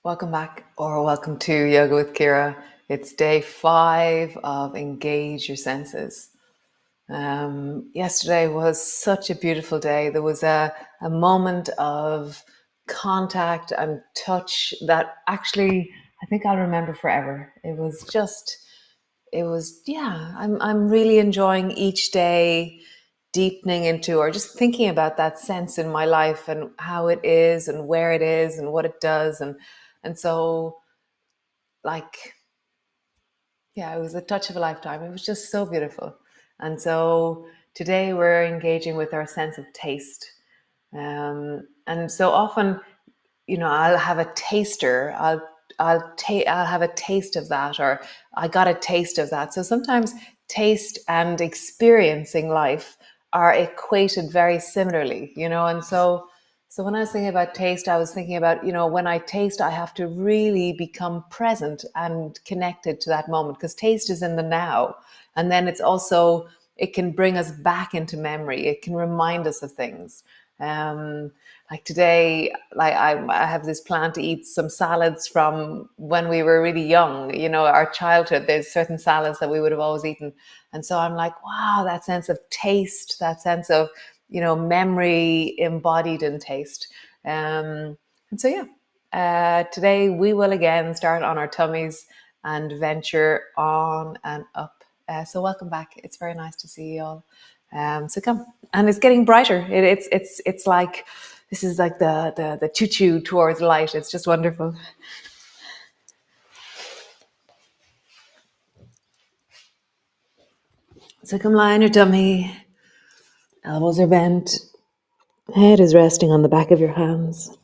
Welcome back, or welcome to Yoga with Ciara. It's day 5 of Engage Your Senses. Yesterday was such a beautiful day. There was a moment of contact and touch that actually I think I'll remember forever. I'm really enjoying each day, deepening into or just thinking about that sense in my life and how it is and where it is and what it does. And so, like, yeah, it was a touch of a lifetime. It was just so beautiful. And so today we're engaging with our sense of taste. And so often, I'll have a taster. I'll have a taste of that, or I got a taste of that. So sometimes taste and experiencing life are equated very similarly, and so when I was thinking about taste, I was thinking about, when I taste, I have to really become present and connected to that moment, because taste is in the now. And then it can bring us back into memory. It can remind us of things. Like today, I have this plan to eat some salads from when we were really young, our childhood. There's certain salads that we would have always eaten. And so I'm like, wow, that sense of taste, that sense of, memory embodied in taste. And so, today we will again start on our tummies and venture on and up. So welcome back. It's very nice to see you all. So come, and it's getting brighter. It's like, this is like the choo-choo towards light. It's just wonderful. So come lie on your tummy. Elbows are bent. Head is resting on the back of your hands.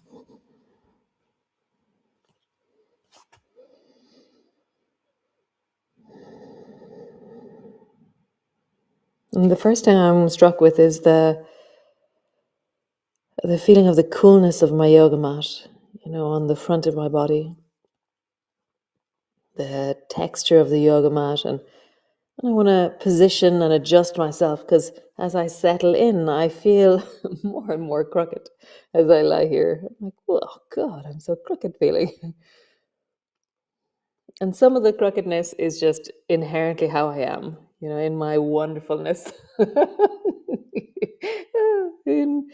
And the first thing I'm struck with is the feeling of the coolness of my yoga mat, on the front of my body. The texture of the yoga mat, and I want to position and adjust myself, because as I settle in, I feel more and more crooked as I lie here. I'm like, oh God, I'm so crooked feeling. And some of the crookedness is just inherently how I am, in my wonderfulness. in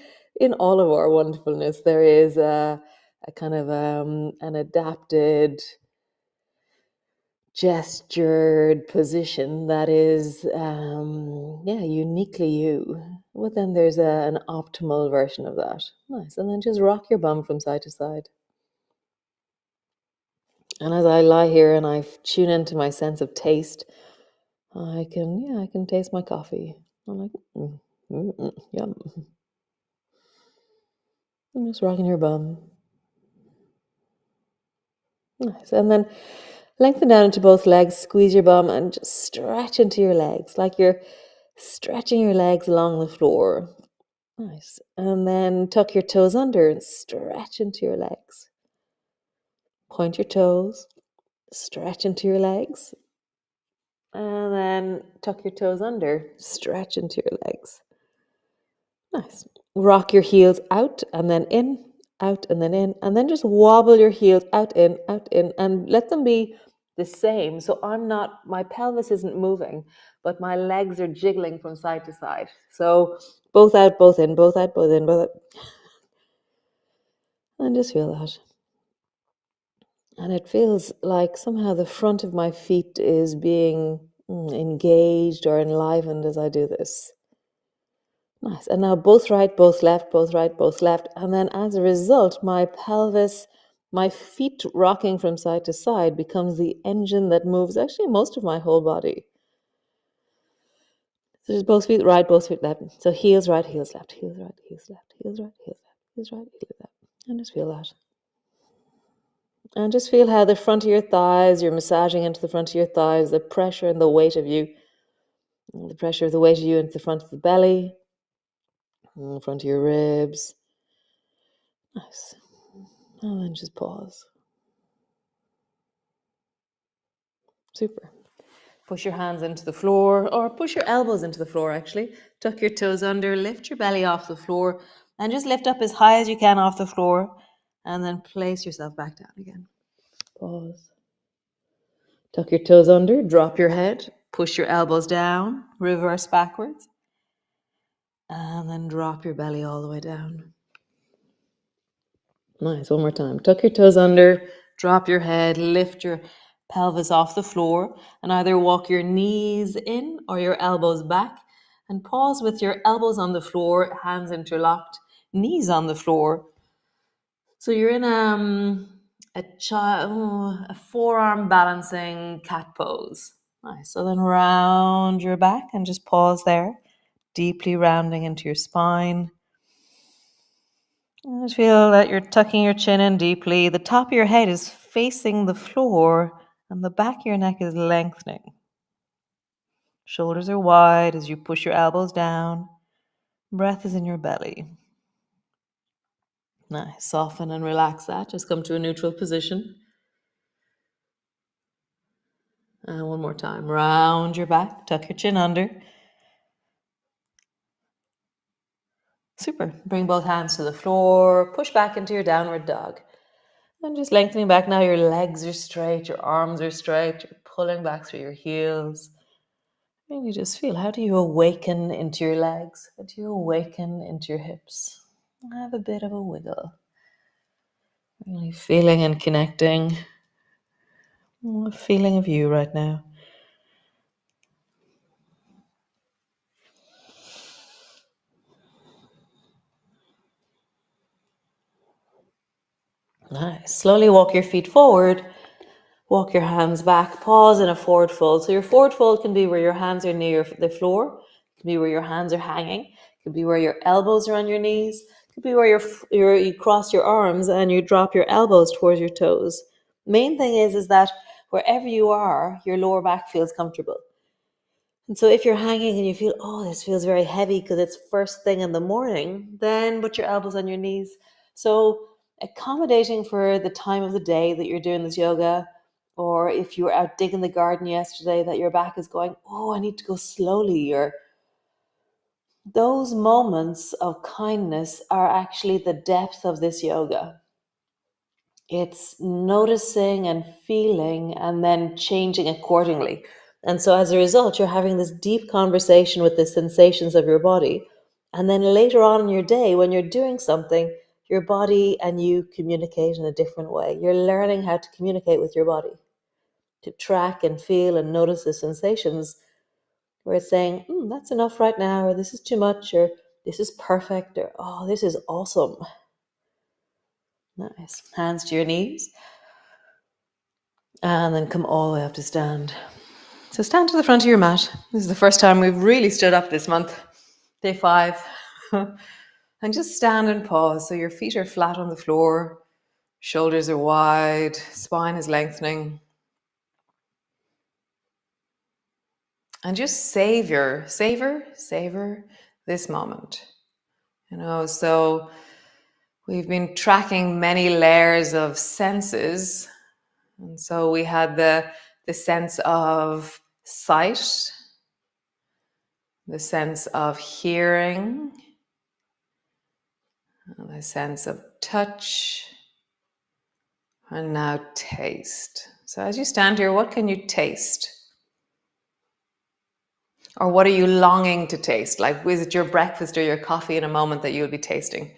all of our wonderfulness, there is a kind of an adapted, gestured position that is uniquely you. But then there's an optimal version of that. Nice. And then just rock your bum from side to side. And as I lie here and I tune into my sense of taste, I can taste my coffee. I'm like, yum. I'm just rocking your bum. Nice. And then lengthen down into both legs, squeeze your bum, and just stretch into your legs, like you're stretching your legs along the floor. Nice. And then tuck your toes under and stretch into your legs. Point your toes, stretch into your legs. And then tuck your toes under, stretch into your legs. Nice. Rock your heels out and then in, out and then in, and then just wobble your heels out, in, and let them be the same. So my pelvis isn't moving, but my legs are jiggling from side to side. So both out, both in, both out, both in, both out. And just feel that. And it feels like somehow the front of my feet is being engaged or enlivened as I do this. Nice. And now both right, both left, both right, both left. And then as a result, my pelvis, my feet rocking from side to side becomes the engine that moves actually most of my whole body. So just both feet right, both feet left. So heels right, heels left, heels right, heels left, heels right, heels left, heels right, heels left. And just feel that. And just feel how the front of your thighs, you're massaging into the front of your thighs, the pressure and the weight of you, the pressure of the weight of you into the front of the belly, in the front of your ribs. Nice. And then just pause. Super. Push your hands into the floor, or push your elbows into the floor, actually. Tuck your toes under, lift your belly off the floor, and just lift up as high as you can off the floor, and then place yourself back down again. Pause. Tuck your toes under, drop your head, push your elbows down, reverse backwards, and then drop your belly all the way down. Nice. One more time. Tuck your toes under, drop your head, lift your pelvis off the floor, and either walk your knees in or your elbows back, and pause with your elbows on the floor, hands interlocked, knees on the floor. So you're in a forearm balancing cat pose. Nice. So then round your back and just pause there, deeply rounding into your spine. And just feel that you're tucking your chin in deeply. The top of your head is facing the floor and the back of your neck is lengthening. Shoulders are wide as you push your elbows down. Breath is in your belly. Nice. Soften and relax that. Just come to a neutral position. And one more time. Round your back. Tuck your chin under. Super. Bring both hands to the floor. Push back into your downward dog. And just lengthening back now. Your legs are straight. Your arms are straight. You're pulling back through your heels. And you just feel, how do you awaken into your legs? How do you awaken into your hips? Have a bit of a wiggle. Really feeling and connecting. A feeling of you right now. Nice. Slowly walk your feet forward. Walk your hands back. Pause in a forward fold. So your forward fold can be where your hands are near the floor. It can be where your hands are hanging. It can be where your elbows are on your knees. It could be where you cross your arms and you drop your elbows towards your toes. Main thing is that wherever you are, your lower back feels comfortable. And so if you're hanging and you feel, oh, this feels very heavy because it's first thing in the morning, then put your elbows on your knees. So accommodating for the time of the day that you're doing this yoga, or if you were out digging the garden yesterday that your back is going, oh, I need to go slowly, or those moments of kindness are actually the depth of this yoga. It's noticing and feeling and then changing accordingly. And so as a result, you're having this deep conversation with the sensations of your body. And then later on in your day, when you're doing something, your body and you communicate in a different way. You're learning how to communicate with your body, to track and feel and notice the sensations where it's saying, that's enough right now, or this is too much, or this is perfect, or oh, this is awesome. Nice. Hands to your knees. And then come all the way up to stand. So stand to the front of your mat. This is the first time we've really stood up this month, day 5. And just stand and pause. So your feet are flat on the floor, shoulders are wide, spine is lengthening. And just savor this moment. So we've been tracking many layers of senses. And so we had the sense of sight, the sense of hearing, the sense of touch, and now taste. So as you stand here, what can you taste? Or what are you longing to taste? Like, is it your breakfast or your coffee in a moment that you'll be tasting?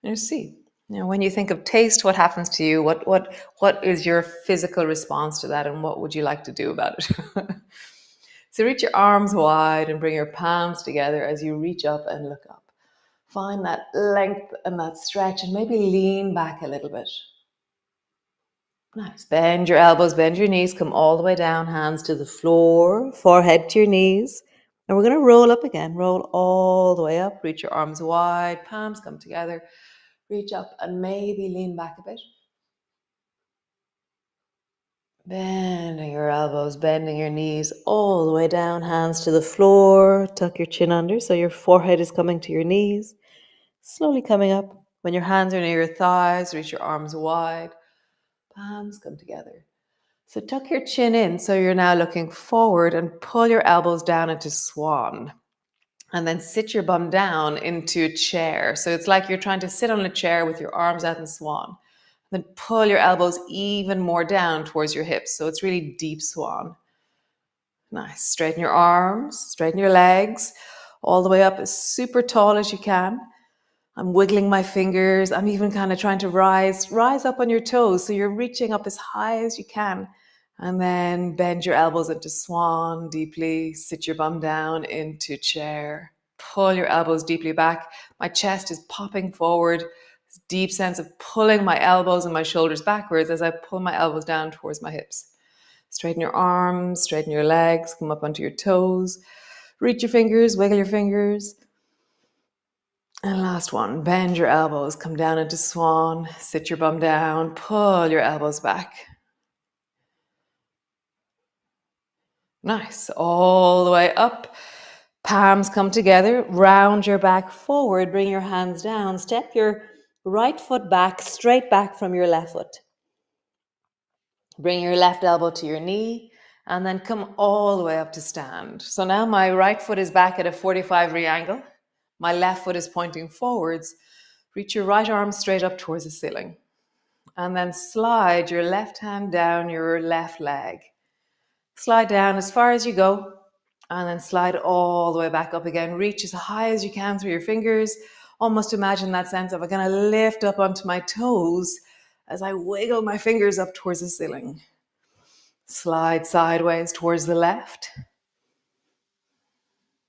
And you see, when you think of taste, what happens to you? What is your physical response to that, and what would you like to do about it? So reach your arms wide and bring your palms together as you reach up and look up. Find that length and that stretch, and maybe lean back a little bit. Nice. Bend your elbows, bend your knees, come all the way down, hands to the floor, forehead to your knees. And we're going to roll up again. Roll all the way up, reach your arms wide, palms come together, reach up and maybe lean back a bit. Bending your elbows, bending your knees all the way down, hands to the floor, tuck your chin under so your forehead is coming to your knees. Slowly coming up. When your hands are near your thighs, reach your arms wide, palms come together. So tuck your chin in so you're now looking forward and pull your elbows down into swan. And then sit your bum down into a chair. So it's like you're trying to sit on a chair with your arms out in swan. Then pull your elbows even more down towards your hips. So it's really deep swan. Nice. Straighten your arms, straighten your legs, all the way up as super tall as you can. I'm wiggling my fingers. I'm even kind of trying to rise up on your toes. So you're reaching up as high as you can. And then bend your elbows into swan deeply. Sit your bum down into chair. Pull your elbows deeply back. My chest is popping forward. This deep sense of pulling my elbows and my shoulders backwards as I pull my elbows down towards my hips. Straighten your arms, straighten your legs, come up onto your toes. Reach your fingers, wiggle your fingers. And last one, bend your elbows, come down into swan, sit your bum down, pull your elbows back. Nice, all the way up. Palms come together, round your back forward, bring your hands down, step your right foot back, straight back from your left foot. Bring your left elbow to your knee, and then come all the way up to stand. So now my right foot is back at a 45-degree angle. My left foot is pointing forwards. Reach your right arm straight up towards the ceiling. And then slide your left hand down your left leg. Slide down as far as you go, and then slide all the way back up again. Reach as high as you can through your fingers. Almost imagine that sense of I'm going to lift up onto my toes as I wiggle my fingers up towards the ceiling. Slide sideways towards the left.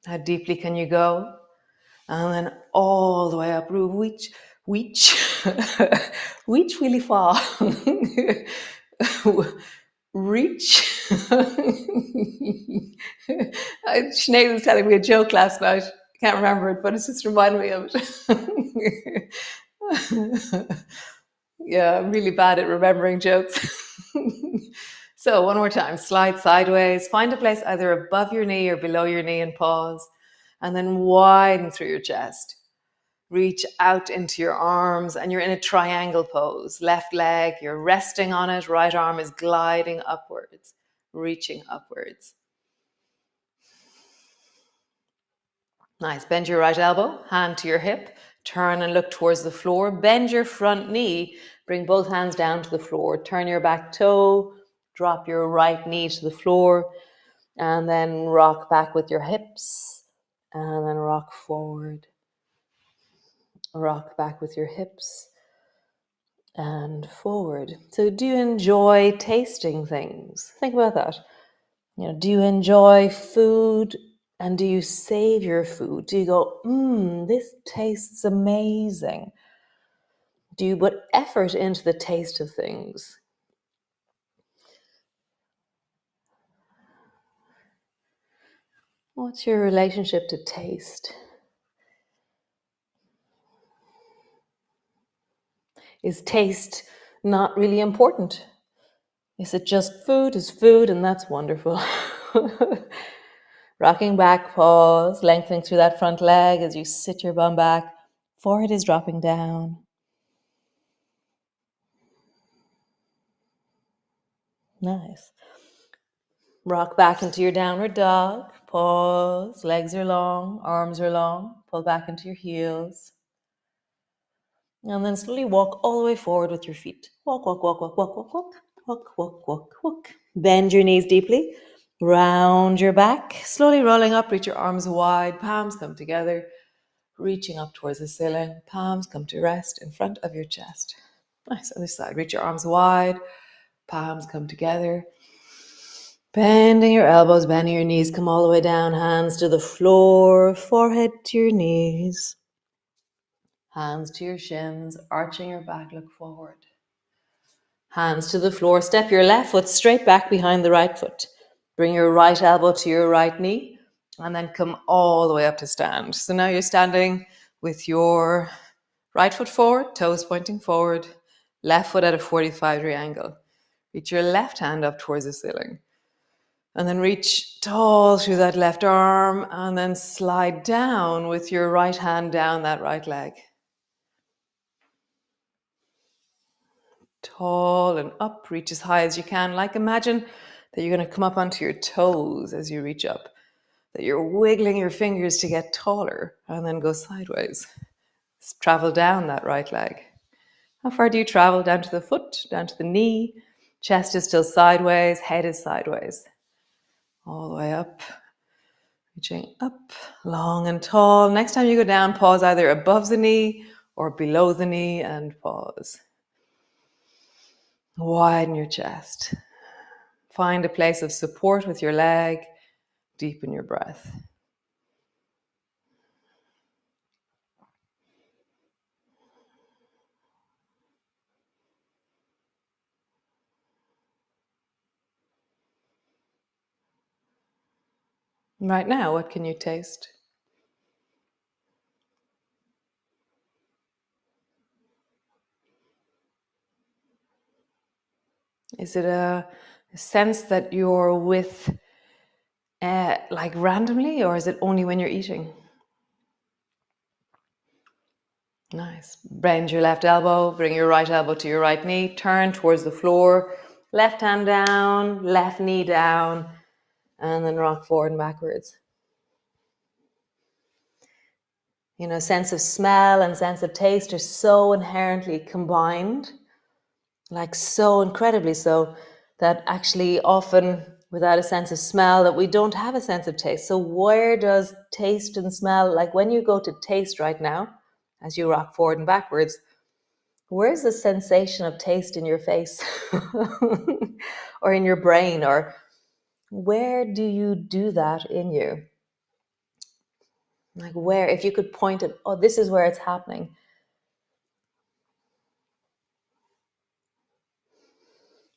How deeply can you go? And then all the way up. Reach, reach really far. Reach. Sinead was telling me a joke last night. I can't remember it, but it's just reminded me of it. Yeah, I'm really bad at remembering jokes. So one more time, slide sideways, find a place either above your knee or below your knee and pause, and then widen through your chest. Reach out into your arms and you're in a triangle pose. Left leg, you're resting on it, right arm is gliding upwards, reaching upwards. Nice, bend your right elbow, hand to your hip, turn and look towards the floor, bend your front knee, bring both hands down to the floor, turn your back toe, drop your right knee to the floor, and then rock back with your hips, and then rock forward. Rock back with your hips and forward. So do you enjoy tasting things? Think about that. Do you enjoy food? And do you save your food? Do you go, this tastes amazing? Do you put effort into the taste of things? What's your relationship to taste? Is taste not really important? Is it just food is food and that's wonderful? Rocking back, pause, lengthening through that front leg as you sit your bum back. Forehead is dropping down. Nice. Rock back into your downward dog. Pause. Legs are long, arms are long. Pull back into your heels. And then slowly walk all the way forward with your feet. Walk, walk, walk, walk, walk, walk, walk. Walk, walk, walk, walk. Bend your knees deeply. Round your back. Slowly rolling up. Reach your arms wide. Palms come together. Reaching up towards the ceiling. Palms come to rest in front of your chest. Nice. Other side. Reach your arms wide. Palms come together. Bending your elbows, bending your knees, come all the way down, hands to the floor, forehead to your knees, hands to your shins, arching your back, look forward. Hands to the floor, step your left foot straight back behind the right foot. Bring your right elbow to your right knee, and then come all the way up to stand. So now you're standing with your right foot forward, toes pointing forward, left foot at a 45-degree angle. Reach your left hand up towards the ceiling. And then reach tall through that left arm and then slide down with your right hand down that right leg. Tall and up, reach as high as you can. Like imagine that you're going to come up onto your toes as you reach up. That you're wiggling your fingers to get taller and then go sideways. Travel down that right leg. How far do you travel? Down to the foot, down to the knee. Chest is still sideways, head is sideways. All the way up, reaching up, long and tall. Next time you go down, pause either above the knee or below the knee and pause. Widen your chest. Find a place of support with your leg. Deepen your breath. Right now, what can you taste? Is it a sense that you're with like randomly, or is it only when you're eating? Nice. Bend your left elbow, bring your right elbow to your right knee, turn towards the floor, left hand down, left knee down, and then rock forward and backwards. You know, sense of smell and sense of taste are so inherently combined, like so incredibly so, that actually often without a sense of smell that we don't have a sense of taste. So where does taste and smell, like when you go to taste right now, as you rock forward and backwards, where's the sensation of taste in your face or in your brain, or where do you do that in you? Like where, if you could point it, oh, this is where it's happening.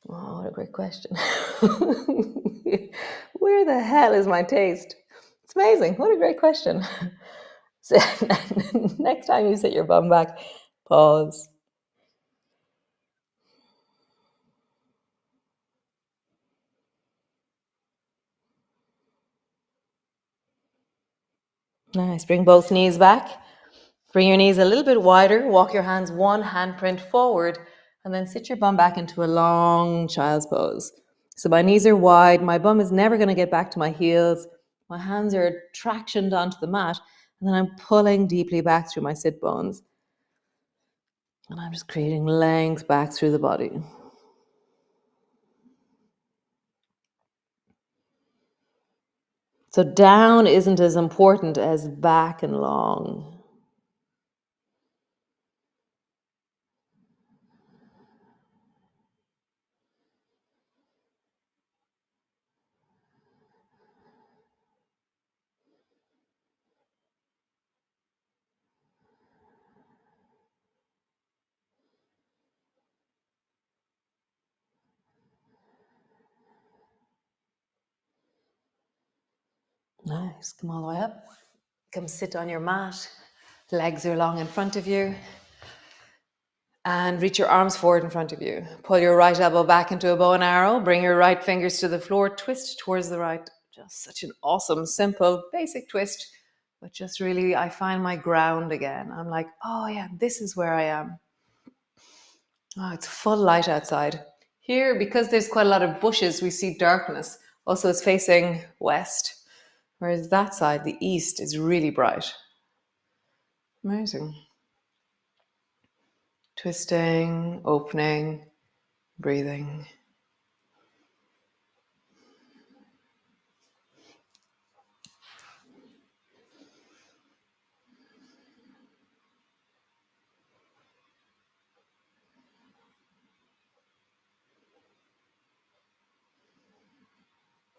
Oh, what a great question. Where the hell is my taste? It's amazing. What a great question. So, next time you sit your bum back, pause. Nice. Bring both knees back. Bring your knees a little bit wider. Walk your hands one handprint forward, and then sit your bum back into a long child's pose. So my knees are wide. My bum is never going to get back to my heels. My hands are tractioned onto the mat, and then I'm pulling deeply back through my sit bones. And I'm just creating length back through the body. So down isn't as important as back and long. Nice. Come all the way up. Come sit on your mat. Legs are long in front of you. And reach your arms forward in front of you. Pull your right elbow back into a bow and arrow. Bring your right fingers to the floor. Twist towards the right. Just such an awesome, simple, basic twist. But just really, I find my ground again. I'm like, oh yeah, this is where I am. Oh, it's full light outside. Here, because there's quite a lot of bushes, we see darkness. Also, it's facing west. Whereas that side, the east, is really bright. Amazing. Twisting, opening, breathing.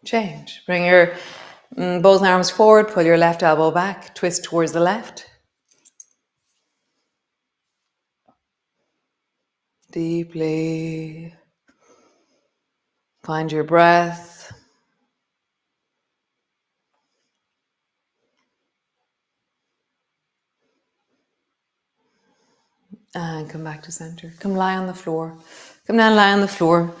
Change. Bring your both arms forward, pull your left elbow back, twist towards the left. Deeply. Find your breath. And come back to center. Come lie on the floor. Come down, lie on the floor.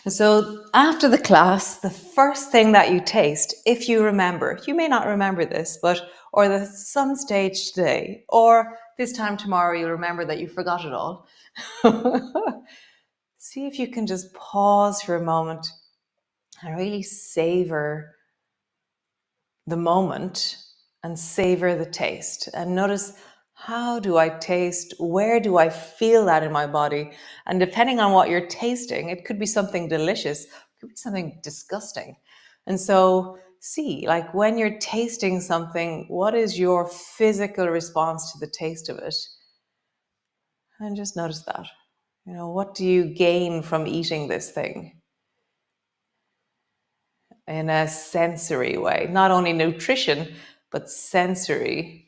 And so after the class, the first thing that you taste, if you remember, you may not remember this, but, or at some stage today, or this time tomorrow, you'll remember that you forgot it all. See if you can just pause for a moment and really savor the moment and savor the taste. And notice How do I taste? Where do I feel that in my body? And depending on what you're tasting, it could be something delicious, it could be something disgusting. And so, see, like when you're tasting something, what is your physical response to the taste of it? And just notice that. What do you gain from eating this thing in a sensory way? Not only nutrition, but sensory.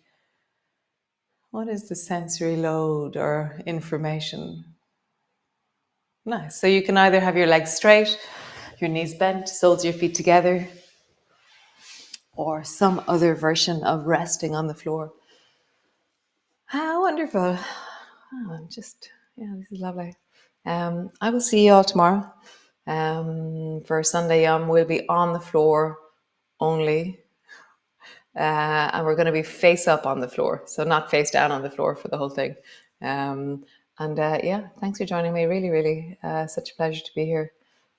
What is the sensory load or information? Nice. So you can either have your legs straight, your knees bent, soles of your feet together, or some other version of resting on the floor. How wonderful. This is lovely. I will see you all tomorrow. For Sunday Yum, we'll be on the floor only. And we're going to be face up on the floor, so not face down on the floor for the whole thing. And thanks for joining me. Really, really, such a pleasure to be here.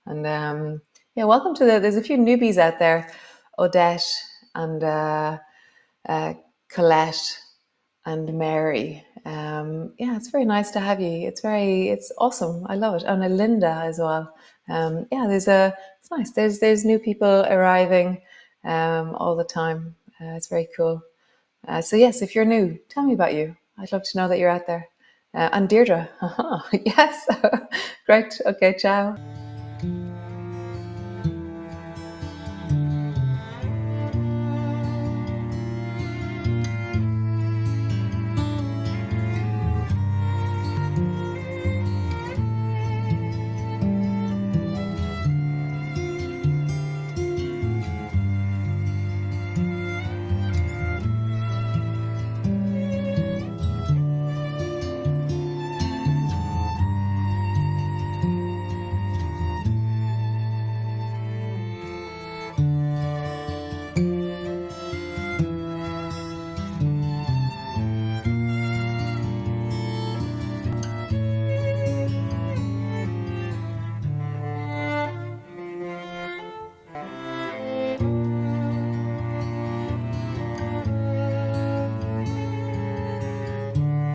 And welcome to there's a few newbies out there, Odette and Colette and Mary. It's very nice to have you. It's awesome. I love it. And Linda as well. It's nice. There's new people arriving all the time. It's very cool. So yes, if you're new, tell me about you. I'd love to know that you're out there. And Deirdre, yes, great. Okay, ciao.